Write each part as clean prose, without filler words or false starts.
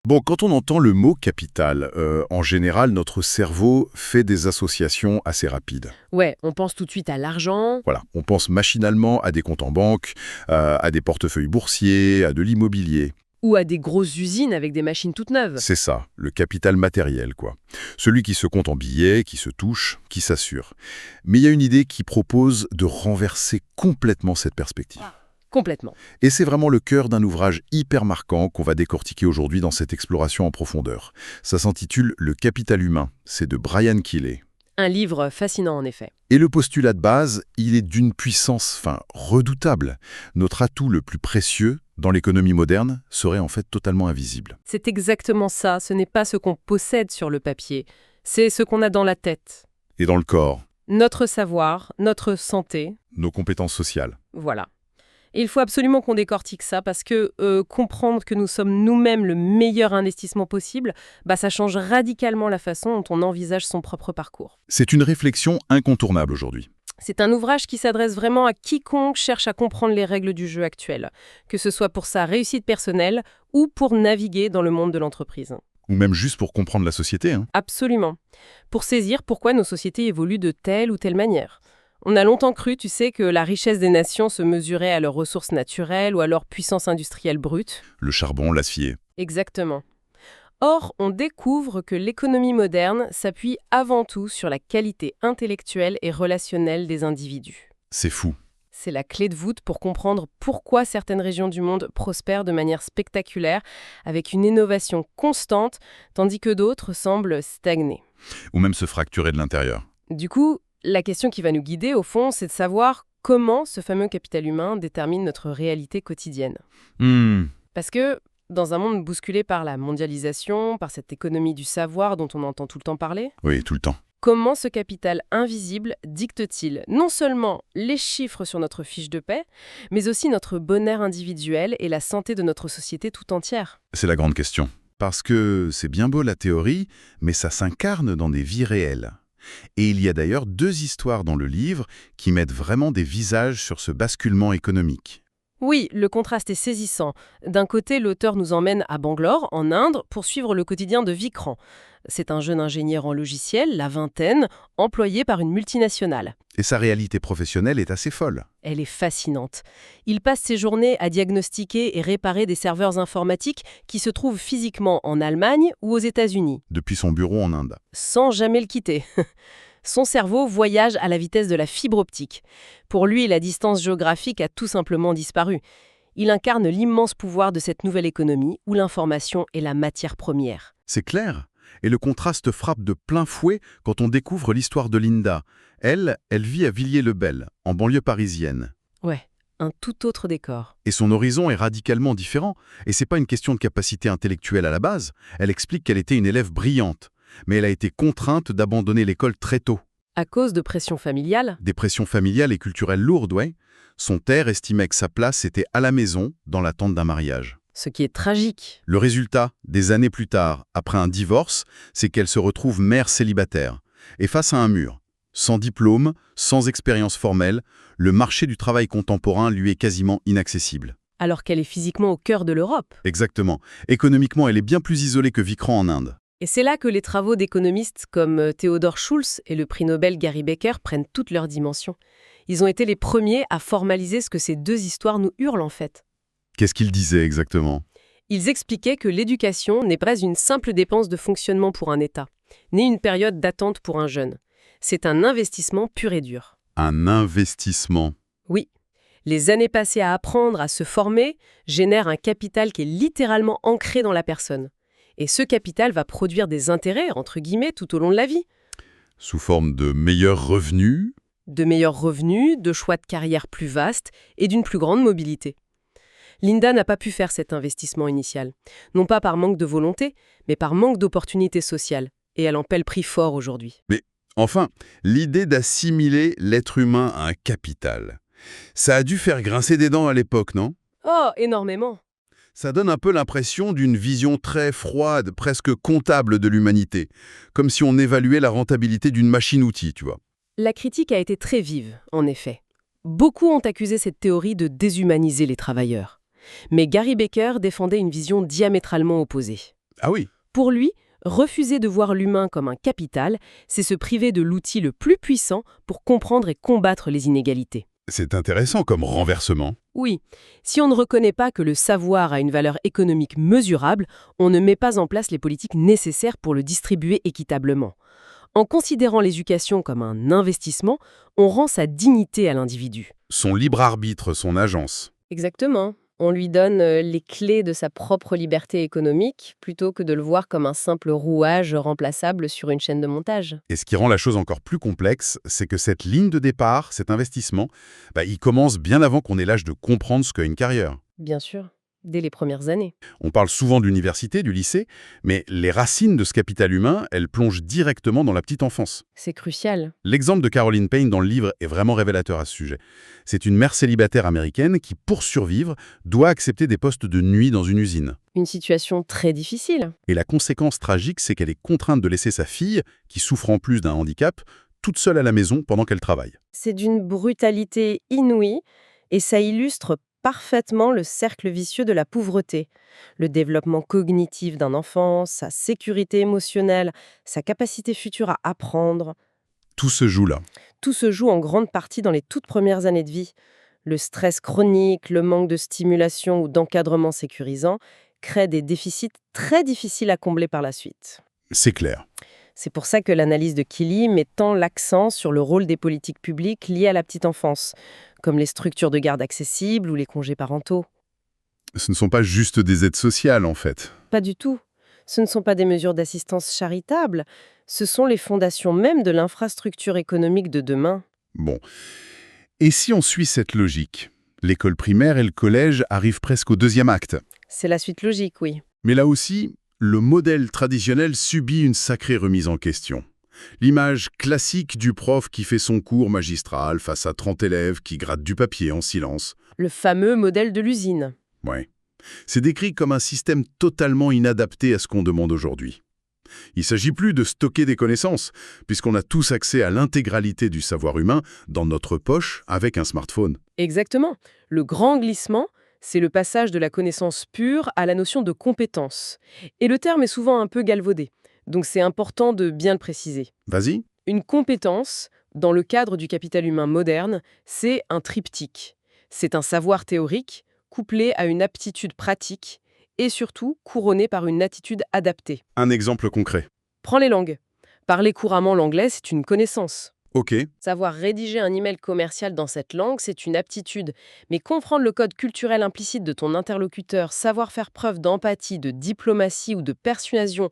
Bon, quand on entend le mot capital, en général, notre cerveau fait des associations assez rapides. Ouais, on pense tout de suite à l'argent. Voilà, on pense machinalement à des comptes en banque, à des portefeuilles boursiers, à de l'immobilier. Ou à des grosses usines avec des machines toutes neuves. C'est ça, le capital matériel, quoi. Celui qui se compte en billets, qui se touche, qui s'assure. Mais il y a une idée qui propose de renverser complètement cette perspective. Complètement. Et c'est vraiment le cœur d'un ouvrage hyper marquant qu'on va décortiquer aujourd'hui dans cette exploration en profondeur. Ça s'intitule Le capital humain. C'est de Brian Keeley. Un livre fascinant en effet. Et le postulat de base, il est d'une puissance, redoutable. Notre atout le plus précieux dans l'économie moderne serait en fait totalement invisible. C'est exactement ça, ce n'est pas ce qu'on possède sur le papier, c'est ce qu'on a dans la tête. Et dans le corps, Notre savoir, notre santé, nos compétences sociales. voilà. Et il faut absolument qu'on décortique ça parce que comprendre que nous sommes nous-mêmes le meilleur investissement possible, ça change radicalement la façon dont on envisage son propre parcours. C'est une réflexion incontournable aujourd'hui. C'est un ouvrage qui s'adresse vraiment à quiconque cherche à comprendre les règles du jeu actuel, que ce soit pour sa réussite personnelle ou pour naviguer dans le monde de l'entreprise. Ou même juste pour comprendre la société. Absolument. Pour saisir pourquoi nos sociétés évoluent de telle ou telle manière. On a longtemps cru, tu sais, que la richesse des nations se mesurait à leurs ressources naturelles ou à leur puissance industrielle brute. Le charbon, l'acier. Exactement. Or, on découvre que l'économie moderne s'appuie avant tout sur la qualité intellectuelle et relationnelle des individus. C'est fou. C'est la clé de voûte pour comprendre pourquoi certaines régions du monde prospèrent de manière spectaculaire, avec une innovation constante, tandis que d'autres semblent stagner. Ou même se fracturer de l'intérieur. Du coup, la question qui va nous guider, au fond, c'est de savoir comment ce fameux capital humain détermine notre réalité quotidienne. Parce que, dans un monde bousculé par la mondialisation, par cette économie du savoir dont on entend tout le temps parler, Oui, tout le temps. comment ce capital invisible dicte-t-il non seulement les chiffres sur notre fiche de paie, mais aussi notre bonheur individuel et la santé de notre société tout entière? C'est la grande question. Parce que c'est bien beau la théorie, mais ça s'incarne dans des vies réelles. Et il y a d'ailleurs 2 histoires dans le livre qui mettent vraiment des visages sur ce basculement économique. Oui, le contraste est saisissant. D'un côté, l'auteur nous emmène à Bangalore, en Inde, pour suivre le quotidien de Vikram. C'est un jeune ingénieur en logiciel, la vingtaine, employé par une multinationale. Et sa réalité professionnelle est assez folle. Elle est fascinante. Il passe ses journées à diagnostiquer et réparer des serveurs informatiques qui se trouvent physiquement en Allemagne ou aux États-Unis, Depuis son bureau en Inde. sans jamais le quitter. Son cerveau voyage à la vitesse de la fibre optique. Pour lui, la distance géographique a tout simplement disparu. Il incarne l'immense pouvoir de cette nouvelle économie où l'information est la matière première. C'est clair. Et le contraste frappe de plein fouet quand on découvre l'histoire de Linda. Elle vit à Villiers-le-Bel, en banlieue parisienne. Ouais, un tout autre décor. Et son horizon est radicalement différent. Et c'est pas une question de capacité intellectuelle à la base. Elle explique qu'elle était une élève brillante. Mais elle a été contrainte d'abandonner l'école très tôt. À cause de pression familiale, Des pressions familiales et culturelles lourdes, ouais. Son père estimait que sa place était à la maison, dans l'attente d'un mariage. ce qui est tragique. Le résultat, des années plus tard, après un divorce, c'est qu'elle se retrouve mère célibataire. Et face à un mur. Sans diplôme, sans expérience formelle, le marché du travail contemporain lui est quasiment inaccessible. Alors qu'elle est physiquement au cœur de l'Europe. Exactement. Économiquement, elle est bien plus isolée que Vikram en Inde. Et c'est là que les travaux d'économistes comme Theodor Schulz et le prix Nobel Gary Becker prennent toute leur dimension. Ils ont été les premiers à formaliser ce que ces 2 histoires nous hurlent en fait. Qu'est-ce qu'il disait exactement? Ils expliquaient que l'éducation n'est pas une simple dépense de fonctionnement pour un État, ni une période d'attente pour un jeune. C'est un investissement pur et dur. Un investissement. Oui, les années passées à apprendre, à se former, génèrent un capital qui est littéralement ancré dans la personne. Et ce capital va produire des intérêts, entre guillemets, tout au long de la vie. Sous forme de meilleurs revenus? De meilleurs revenus, de choix de carrière plus vastes et d'une plus grande mobilité. Linda n'a pas pu faire cet investissement initial, non pas par manque de volonté, mais par manque d'opportunités sociales. Et elle en paie le prix fort aujourd'hui. Mais enfin, l'idée d'assimiler l'être humain à un capital, ça a dû faire grincer des dents à l'époque, non? Oh, énormément! Ça donne un peu l'impression d'une vision très froide, presque comptable de l'humanité, comme si on évaluait la rentabilité d'une machine-outil, tu vois. La critique a été très vive, en effet. Beaucoup ont accusé cette théorie de déshumaniser les travailleurs. Mais Gary Becker défendait une vision diamétralement opposée. Ah oui. Pour lui, refuser de voir l'humain comme un capital, c'est se priver de l'outil le plus puissant pour comprendre et combattre les inégalités. C'est intéressant comme renversement. Oui, si on ne reconnaît pas que le savoir a une valeur économique mesurable, on ne met pas en place les politiques nécessaires pour le distribuer équitablement. En considérant l'éducation comme un investissement, on rend sa dignité à l'individu. Son libre arbitre, son agence. Exactement. On lui donne les clés de sa propre liberté économique plutôt que de le voir comme un simple rouage remplaçable sur une chaîne de montage. Et ce qui rend la chose encore plus complexe, c'est que cette ligne de départ, cet investissement, il commence bien avant qu'on ait l'âge de comprendre ce qu'est une carrière. Bien sûr, dès les premières années. On parle souvent de l'université, du lycée, mais les racines de ce capital humain, elles plongent directement dans la petite enfance. C'est crucial. L'exemple de Caroline Payne dans le livre est vraiment révélateur à ce sujet. C'est une mère célibataire américaine qui, pour survivre, doit accepter des postes de nuit dans une usine. Une situation très difficile. Et la conséquence tragique, c'est qu'elle est contrainte de laisser sa fille, qui souffre en plus d'un handicap, toute seule à la maison pendant qu'elle travaille. C'est d'une brutalité inouïe et ça illustre parfaitement le cercle vicieux de la pauvreté. Le développement cognitif d'un enfant, sa sécurité émotionnelle, sa capacité future à apprendre. Tout se joue là. Tout se joue en grande partie dans les toutes premières années de vie. Le stress chronique, le manque de stimulation ou d'encadrement sécurisant créent des déficits très difficiles à combler par la suite. C'est clair. C'est pour ça que l'analyse de Keely met tant l'accent sur le rôle des politiques publiques liées à la petite enfance, comme les structures de garde accessibles ou les congés parentaux. Ce ne sont pas juste des aides sociales, en fait. Pas du tout. Ce ne sont pas des mesures d'assistance charitable, ce sont les fondations même de l'infrastructure économique de demain. Bon. Et si on suit cette logique, l'école primaire et le collège arrivent presque au deuxième acte. C'est la suite logique, oui. Mais là aussi, le modèle traditionnel subit une sacrée remise en question. L'image classique du prof qui fait son cours magistral face à 30 élèves qui grattent du papier en silence. Le fameux modèle de l'usine. Ouais. C'est décrit comme un système totalement inadapté à ce qu'on demande aujourd'hui. Il ne s'agit plus de stocker des connaissances, puisqu'on a tous accès à l'intégralité du savoir humain dans notre poche avec un smartphone. Exactement. Le grand glissement, c'est le passage de la connaissance pure à la notion de compétence. Et le terme est souvent un peu galvaudé, donc c'est important de bien le préciser. Vas-y. Une compétence, dans le cadre du capital humain moderne, c'est un triptyque. C'est un savoir théorique, couplé à une aptitude pratique, et surtout couronné par une attitude adaptée. Un exemple concret. Prends les langues. Parler couramment l'anglais, c'est une connaissance. Ok. Savoir rédiger un email commercial dans cette langue, c'est une aptitude. Mais comprendre le code culturel implicite de ton interlocuteur, savoir faire preuve d'empathie, de diplomatie ou de persuasion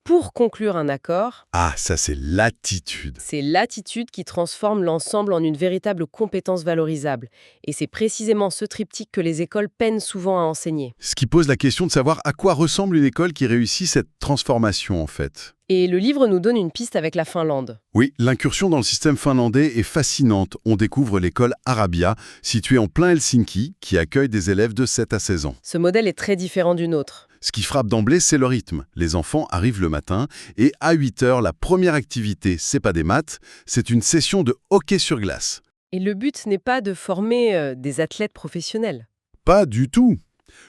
pour conclure un accord, Ah, ça c'est l'attitude. c'est l'attitude qui transforme l'ensemble en une véritable compétence valorisable. Et c'est précisément ce triptyque que les écoles peinent souvent à enseigner. Ce qui pose la question de savoir à quoi ressemble une école qui réussit cette transformation en fait. Et le livre nous donne une piste avec la Finlande. Oui, l'incursion dans le système finlandais est fascinante. On découvre l'école Arabia, située en plein Helsinki, qui accueille des élèves de 7 à 16 ans. Ce modèle est très différent du nôtre. Ce qui frappe d'emblée, c'est le rythme. Les enfants arrivent le matin et à 8 heures, la première activité, c'est pas des maths, c'est une session de hockey sur glace. Et le but n'est pas de former des athlètes professionnels. Pas du tout.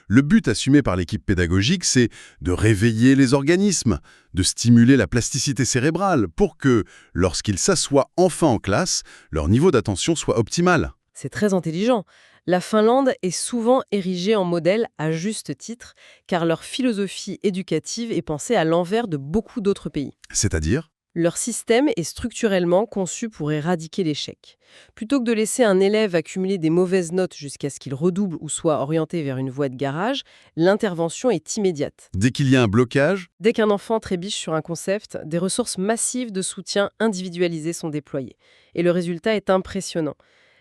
Le but assumé par l'équipe pédagogique, c'est de réveiller les organismes, de stimuler la plasticité cérébrale pour que, lorsqu'ils s'assoient enfin en classe, leur niveau d'attention soit optimal. C'est très intelligent. La Finlande est souvent érigée en modèle à juste titre, car leur philosophie éducative est pensée à l'envers de beaucoup d'autres pays. C'est-à-dire ? Leur système est structurellement conçu pour éradiquer l'échec. Plutôt que de laisser un élève accumuler des mauvaises notes jusqu'à ce qu'il redouble ou soit orienté vers une voie de garage, l'intervention est immédiate. Dès qu'il y a un blocage, Dès qu'un enfant trébiche sur un concept, des ressources massives de soutien individualisées sont déployées. Et le résultat est impressionnant.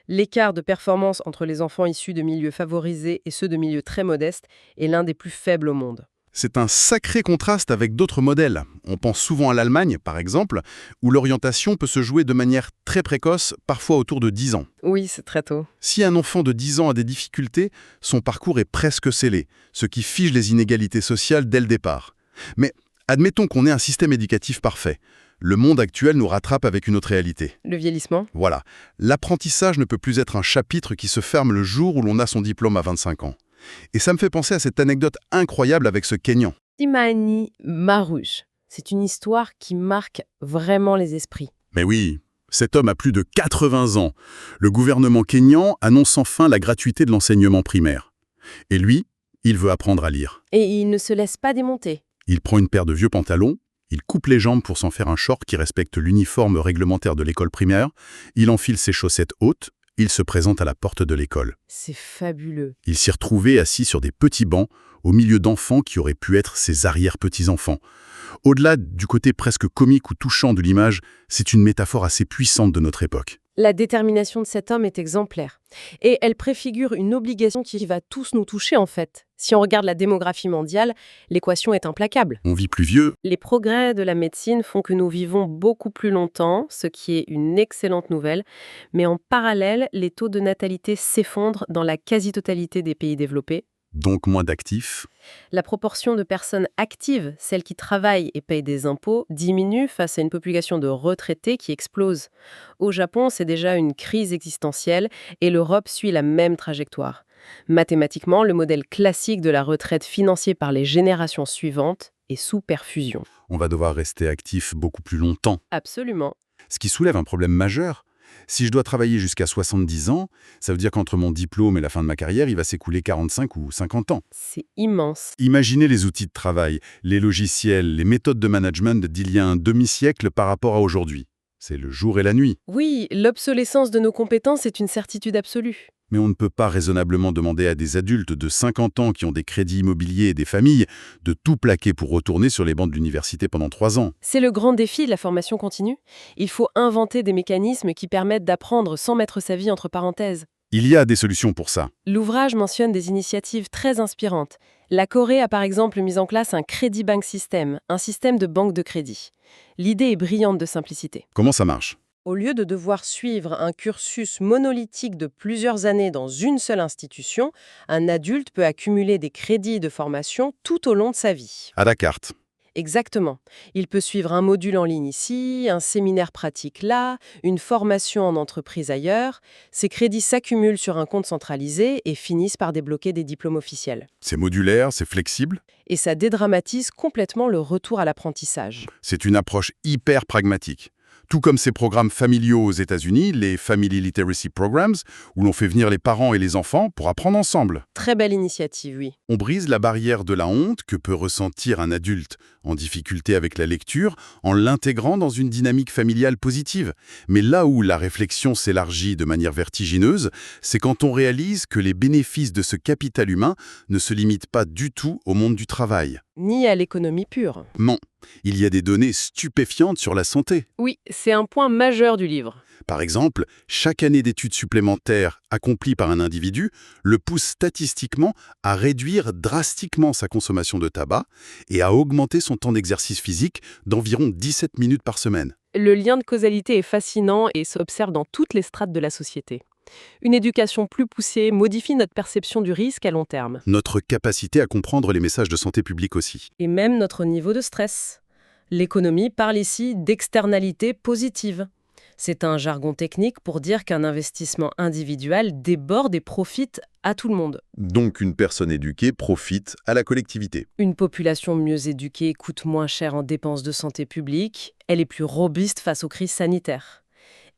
L'écart de performance entre les enfants issus de milieux favorisés et ceux de milieux très modestes est l'un des plus faibles au monde. c'est un sacré contraste avec d'autres modèles. On pense souvent à l'Allemagne, par exemple, où l'orientation peut se jouer de manière très précoce, parfois autour de 10 ans. Oui, c'est très tôt. Si un enfant de 10 ans a des difficultés, son parcours est presque scellé, ce qui fige les inégalités sociales dès le départ. Mais admettons qu'on ait un système éducatif parfait. Le monde actuel nous rattrape avec une autre réalité. Le vieillissement ? Voilà. L'apprentissage ne peut plus être un chapitre qui se ferme le jour où l'on a son diplôme à 25 ans. Et ça me fait penser à cette anecdote incroyable avec ce Kényan. Timani Marruch, c'est une histoire qui marque vraiment les esprits. Mais oui, cet homme a plus de 80 ans. Le gouvernement kényan annonce enfin la gratuité de l'enseignement primaire. Et lui, il veut apprendre à lire. Et il ne se laisse pas démonter. Il prend une paire de vieux pantalons, il coupe les jambes pour s'en faire un short qui respecte l'uniforme réglementaire de l'école primaire, il enfile ses chaussettes hautes, il se présente à la porte de l'école. C'est fabuleux. Il s'y retrouvait assis sur des petits bancs, au milieu d'enfants qui auraient pu être ses arrière-petits-enfants. Au-delà du côté presque comique ou touchant de l'image, c'est une métaphore assez puissante de notre époque. La détermination de cet homme est exemplaire. Et elle préfigure une obligation qui va tous nous toucher en fait. Si on regarde la démographie mondiale, l'équation est implacable. On vit plus vieux. Les progrès de la médecine font que nous vivons beaucoup plus longtemps, ce qui est une excellente nouvelle. Mais en parallèle, les taux de natalité s'effondrent dans la quasi-totalité des pays développés. Donc moins d'actifs. La proportion de personnes actives, celles qui travaillent et payent des impôts, diminue face à une population de retraités qui explose. Au Japon, c'est déjà une crise existentielle et l'Europe suit la même trajectoire. Mathématiquement, le modèle classique de la retraite financée par les générations suivantes est sous perfusion. On va devoir rester actif beaucoup plus longtemps. Absolument. Ce qui soulève un problème majeur. Si je dois travailler jusqu'à 70 ans, ça veut dire qu'entre mon diplôme et la fin de ma carrière, il va s'écouler 45 ou 50 ans. C'est immense. Imaginez les outils de travail, les logiciels, les méthodes de management d'il y a un demi-siècle par rapport à aujourd'hui. C'est le jour et la nuit. Oui, l'obsolescence de nos compétences est une certitude absolue. Mais on ne peut pas raisonnablement demander à des adultes de 50 ans qui ont des crédits immobiliers et des familles de tout plaquer pour retourner sur les bancs de l'université pendant 3 ans. C'est le grand défi de la formation continue. Il faut inventer des mécanismes qui permettent d'apprendre sans mettre sa vie entre parenthèses. Il y a des solutions pour ça. L'ouvrage mentionne des initiatives très inspirantes. La Corée a par exemple mis en place un Credit Bank System, un système de banque de crédit. L'idée est brillante de simplicité. Comment ça marche ? Au lieu de devoir suivre un cursus monolithique de plusieurs années dans une seule institution, un adulte peut accumuler des crédits de formation tout au long de sa vie. À la carte. Exactement. Il peut suivre un module en ligne ici, un séminaire pratique là, une formation en entreprise ailleurs. Ces crédits s'accumulent sur un compte centralisé et finissent par débloquer des diplômes officiels. C'est modulaire, c'est flexible. Et ça dédramatise complètement le retour à l'apprentissage. C'est une approche hyper pragmatique. Tout comme ces programmes familiaux aux États-Unis, les Family Literacy Programs, où l'on fait venir les parents et les enfants pour apprendre ensemble. Très belle initiative, oui. On brise la barrière de la honte que peut ressentir un adulte en difficulté avec la lecture en l'intégrant dans une dynamique familiale positive. Mais là où la réflexion s'élargit de manière vertigineuse, c'est quand on réalise que les bénéfices de ce capital humain ne se limitent pas du tout au monde du travail. Ni à l'économie pure. Non, il y a des données stupéfiantes sur la santé. Oui, c'est un point majeur du livre. Par exemple, chaque année d'études supplémentaires accomplie par un individu le pousse statistiquement à réduire drastiquement sa consommation de tabac et à augmenter son temps d'exercice physique d'environ 17 minutes par semaine. Le lien de causalité est fascinant et s'observe dans toutes les strates de la société. Une éducation plus poussée modifie notre perception du risque à long terme. Notre capacité à comprendre les messages de santé publique aussi. Et même notre niveau de stress. L'économie parle ici d'externalités positives. C'est un jargon technique pour dire qu'un investissement individuel déborde et profite à tout le monde. Donc une personne éduquée profite à la collectivité. Une population mieux éduquée coûte moins cher en dépenses de santé publique, elle est plus robuste face aux crises sanitaires.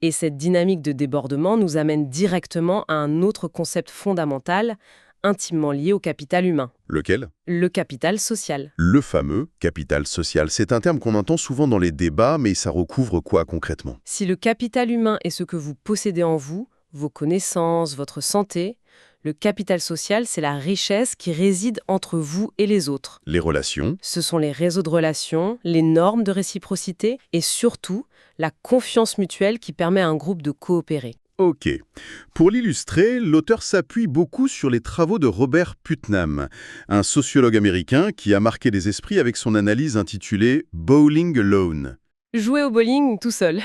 Et cette dynamique de débordement nous amène directement à un autre concept fondamental, intimement lié au capital humain. Lequel ? Le capital social. Le fameux capital social. C'est un terme qu'on entend souvent dans les débats, mais ça recouvre quoi concrètement ? Si le capital humain est ce que vous possédez en vous, vos connaissances, votre santé, le capital social, c'est la richesse qui réside entre vous et les autres. Les relations ? Ce sont les réseaux de relations, les normes de réciprocité et surtout la confiance mutuelle qui permet à un groupe de coopérer. Ok. Pour l'illustrer, l'auteur s'appuie beaucoup sur les travaux de Robert Putnam, un sociologue américain qui a marqué les esprits avec son analyse intitulée « Bowling Alone ». Jouer au bowling tout seul.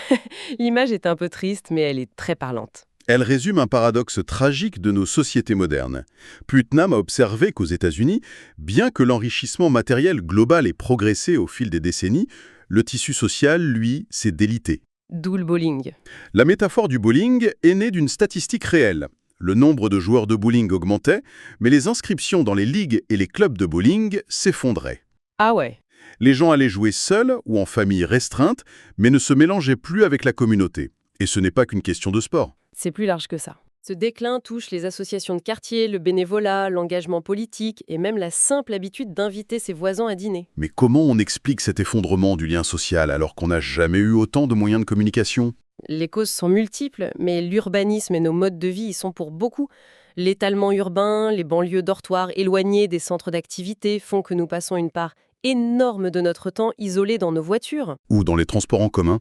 L'image est un peu triste, mais elle est très parlante. Elle résume un paradoxe tragique de nos sociétés modernes. Putnam a observé qu'aux États-Unis, bien que l'enrichissement matériel global ait progressé au fil des décennies, le tissu social, lui, s'est délité. D'où le bowling. La métaphore du bowling est née d'une statistique réelle. Le nombre de joueurs de bowling augmentait, mais les inscriptions dans les ligues et les clubs de bowling s'effondraient. Ah ouais. Les gens allaient jouer seuls ou en famille restreinte, mais ne se mélangeaient plus avec la communauté. Et ce n'est pas qu'une question de sport. C'est plus large que ça. Ce déclin touche les associations de quartier, le bénévolat, l'engagement politique et même la simple habitude d'inviter ses voisins à dîner. Mais comment on explique cet effondrement du lien social alors qu'on n'a jamais eu autant de moyens de communication? Les causes sont multiples, mais l'urbanisme et nos modes de vie y sont pour beaucoup. L'étalement urbain, les banlieues dortoirs éloignées des centres d'activité font que nous passons une part énorme de notre temps isolés dans nos voitures. Ou dans les transports en commun?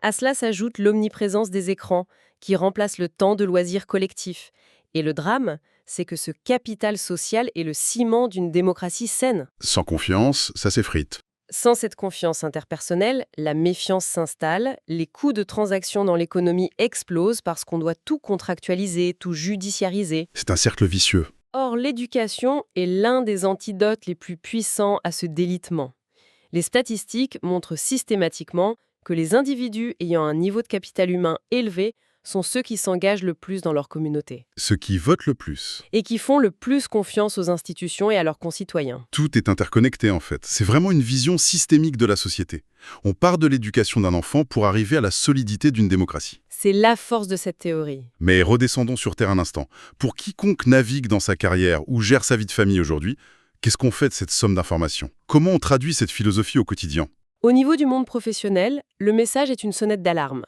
À cela s'ajoute l'omniprésence des écrans, qui remplace le temps de loisirs collectifs. Et le drame, c'est que ce capital social est le ciment d'une démocratie saine. Sans confiance, ça s'effrite. Sans cette confiance interpersonnelle, la méfiance s'installe, les coûts de transaction dans l'économie explosent parce qu'on doit tout contractualiser, tout judiciariser. C'est un cercle vicieux. Or, l'éducation est l'un des antidotes les plus puissants à ce délitement. Les statistiques montrent systématiquement que les individus ayant un niveau de capital humain élevé sont ceux qui s'engagent le plus dans leur communauté Ceux qui votent le plus. et qui font le plus confiance aux institutions et à leurs concitoyens. Tout est interconnecté en fait. C'est vraiment une vision systémique de la société. On part de l'éducation d'un enfant pour arriver à la solidité d'une démocratie. C'est la force de cette théorie. Mais redescendons sur Terre un instant. Pour quiconque navigue dans sa carrière ou gère sa vie de famille aujourd'hui, qu'est-ce qu'on fait de cette somme d'informations? Comment on traduit cette philosophie au quotidien? Au niveau du monde professionnel, le message est une sonnette d'alarme.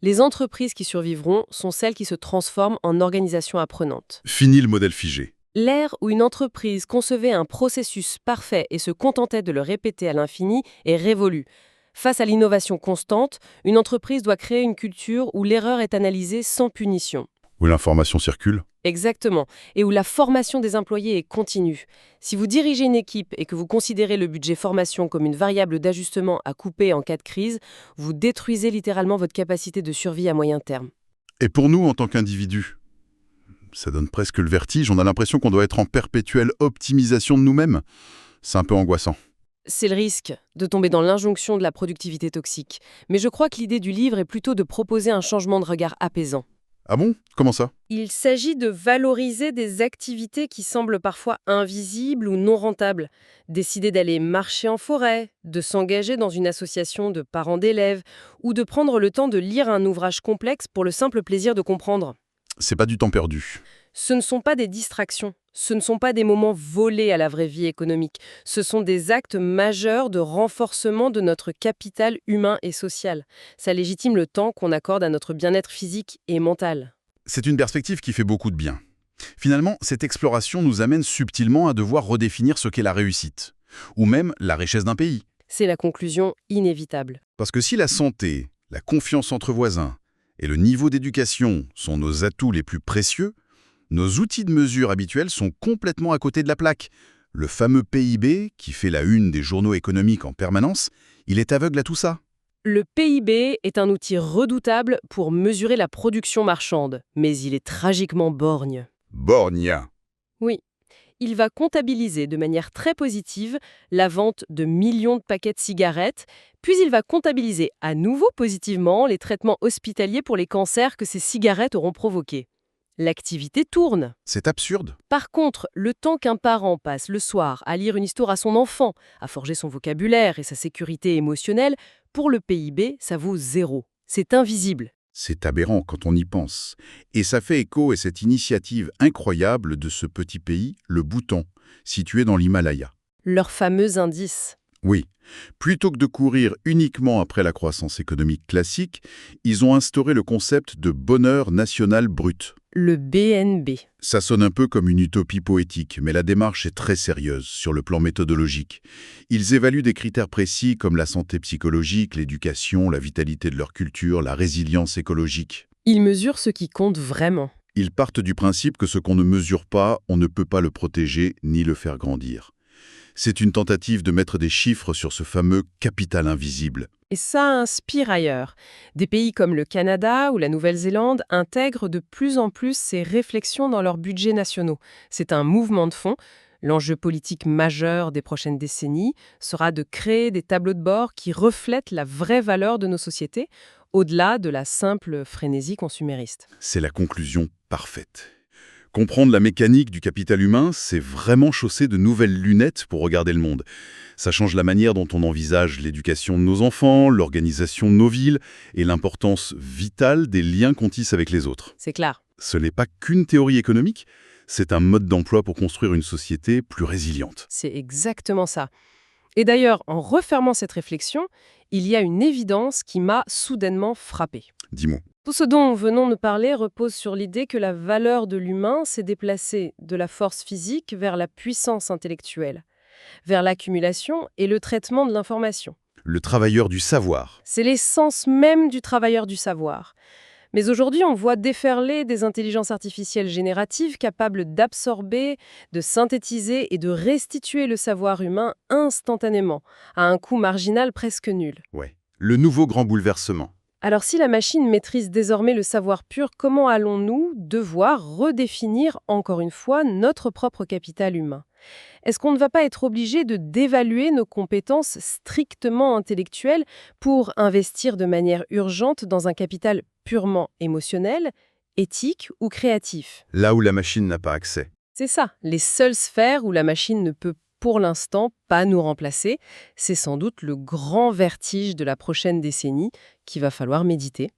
Les entreprises qui survivront sont celles qui se transforment en organisations apprenantes. Fini le modèle figé. L'ère où une entreprise concevait un processus parfait et se contentait de le répéter à l'infini est révolue. Face à l'innovation constante, une entreprise doit créer une culture où l'erreur est analysée sans punition. Où l'information circule. Exactement, et où la formation des employés est continue. Si vous dirigez une équipe et que vous considérez le budget formation comme une variable d'ajustement à couper en cas de crise, vous détruisez littéralement votre capacité de survie à moyen terme. Et pour nous, en tant qu'individus, ça donne presque le vertige. On a l'impression qu'on doit être en perpétuelle optimisation de nous-mêmes. C'est un peu angoissant. C'est le risque de tomber dans l'injonction de la productivité toxique. Mais je crois que l'idée du livre est plutôt de proposer un changement de regard apaisant. Ah bon? Comment ça? Il s'agit de valoriser des activités qui semblent parfois invisibles ou non rentables. Décider d'aller marcher en forêt, de s'engager dans une association de parents d'élèves ou de prendre le temps de lire un ouvrage complexe pour le simple plaisir de comprendre. C'est pas du temps perdu. Ce ne sont pas des distractions, ce ne sont pas des moments volés à la vraie vie économique, ce sont des actes majeurs de renforcement de notre capital humain et social. Ça légitime le temps qu'on accorde à notre bien-être physique et mental. C'est une perspective qui fait beaucoup de bien. Finalement, cette exploration nous amène subtilement à devoir redéfinir ce qu'est la réussite, ou même la richesse d'un pays. C'est la conclusion inévitable. Parce que si la santé, la confiance entre voisins et le niveau d'éducation sont nos atouts les plus précieux, nos outils de mesure habituels sont complètement à côté de la plaque. Le fameux PIB, qui fait la une des journaux économiques en permanence, il est aveugle à tout ça. Le PIB est un outil redoutable pour mesurer la production marchande, mais il est tragiquement borgne. Borgne. Oui, il va comptabiliser de manière très positive la vente de millions de paquets de cigarettes, puis il va comptabiliser à nouveau positivement les traitements hospitaliers pour les cancers que ces cigarettes auront provoqués. L'activité tourne. C'est absurde. Par contre, le temps qu'un parent passe le soir à lire une histoire à son enfant, à forger son vocabulaire et sa sécurité émotionnelle, pour le PIB, ça vaut 0. C'est invisible. C'est aberrant quand on y pense. Et ça fait écho à cette initiative incroyable de ce petit pays, le Bhoutan, situé dans l'Himalaya. Leur fameux indice. Oui. Plutôt que de courir uniquement après la croissance économique classique, ils ont instauré le concept de bonheur national brut. Le BNB. Ça sonne un peu comme une utopie poétique, mais la démarche est très sérieuse sur le plan méthodologique. Ils évaluent des critères précis comme la santé psychologique, l'éducation, la vitalité de leur culture, la résilience écologique. Ils mesurent ce qui compte vraiment. Ils partent du principe que ce qu'on ne mesure pas, on ne peut pas le protéger ni le faire grandir. C'est une tentative de mettre des chiffres sur ce fameux capital invisible. Et ça inspire ailleurs. Des pays comme le Canada ou la Nouvelle-Zélande intègrent de plus en plus ces réflexions dans leurs budgets nationaux. C'est un mouvement de fond. L'enjeu politique majeur des prochaines décennies sera de créer des tableaux de bord qui reflètent la vraie valeur de nos sociétés, au-delà de la simple frénésie consumériste. C'est la conclusion parfaite. Comprendre la mécanique du capital humain, c'est vraiment chausser de nouvelles lunettes pour regarder le monde. Ça change la manière dont on envisage l'éducation de nos enfants, l'organisation de nos villes et l'importance vitale des liens qu'on tisse avec les autres. C'est clair. Ce n'est pas qu'une théorie économique, c'est un mode d'emploi pour construire une société plus résiliente. C'est exactement ça. Et d'ailleurs, en refermant cette réflexion, il y a une évidence qui m'a soudainement frappée. Dis-moi. Tout ce dont venons de parler repose sur l'idée que la valeur de l'humain s'est déplacée de la force physique vers la puissance intellectuelle, vers l'accumulation et le traitement de l'information. Le travailleur du savoir. C'est l'essence même du travailleur du savoir. Mais aujourd'hui, on voit déferler des intelligences artificielles génératives capables d'absorber, de synthétiser et de restituer le savoir humain instantanément, à un coût marginal presque nul. Ouais. Le nouveau grand bouleversement. Alors si la machine maîtrise désormais le savoir pur, comment allons-nous devoir redéfinir, encore une fois, notre propre capital humain ? Est-ce qu'on ne va pas être obligé de dévaluer nos compétences strictement intellectuelles pour investir de manière urgente dans un capital purement émotionnel, éthique ou créatif ? Là où la machine n'a pas accès. C'est ça, les seules sphères où la machine ne peut pour l'instant pas nous remplacer, c'est sans doute le grand vertige de la prochaine décennie qu'il va falloir méditer.